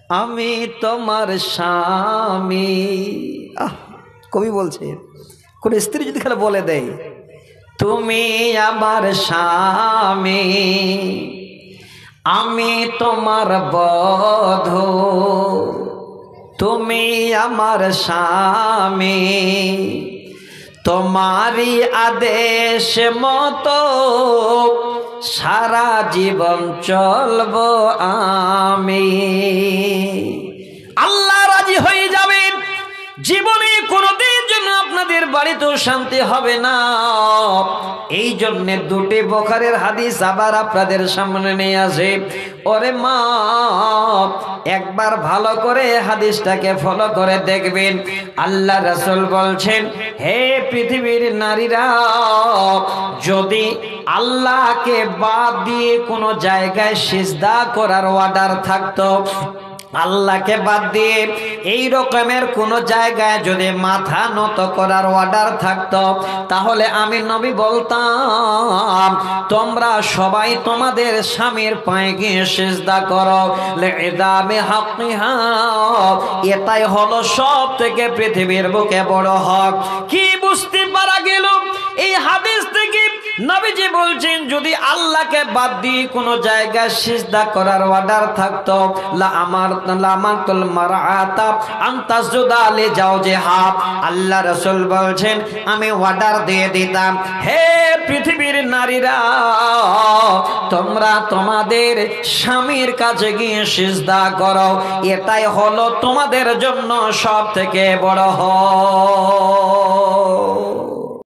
আমি তোমার স্বামী। কবি বলছে কোন স্ত্রী যদি খালি বলে দেয় তুমি আমার স্বামী, আমি তোমার বধূ, তুমি আমার স্বামী, তোমারই আদেশ মতো সারা জীবন চলবো আমি। আল্লাহ রাজি হয়ে যাবেন। জীবনে কোনোদিন জন্য আপনাদের বাড়িতেও শান্তি হবে না। এই জন্যে দুটি বুখারীর হাদিস আবার আপনাদের সামনে নিয়ে আসে। ওরে মা, একবার ভালো করে হাদিসটাকে ফলো করে দেখবেন। আল্লাহ রাসূল বলছেন, হে পৃথিবীর নারীরা, যদি আল্লাহকে বাদ দিয়ে কোনো জায়গায় সিজদা করার অর্ডার থাকতো, আল্লাহকে বাদ দিয়ে এই রকমের কোন জায়গায় যদি মাথা নত করার অর্ডার থাকতো, তাহলে আমি নবী বলতাম তোমরা সবাই তোমাদের স্বামীর পায়ে গিয়ে সিজদা করো। লিইদামি হাক্কিহা, এটাই হলো সব থেকে পৃথিবীর বুকে বড় হক। কি বুঝতে পারা গেল এই হাদিস থেকে? নবীজি বলছেন যদি আল্লাহকে বাদ দিয়ে কোন জায়গায় সিজদা করার অর্ডার থাকতো, লামাতুল মারআতা আন তাসজুদা লিজাওজিহা, আল্লাহ রাসূল বলছেন আমি অর্ডার দিয়ে দিতাম, হে পৃথিবীর নারীরা, তোমরা তোমাদের স্বামীর কাছে গিয়ে সিজদা করো, এটাই হলো তোমাদের জন্য সব থেকে বড় হক।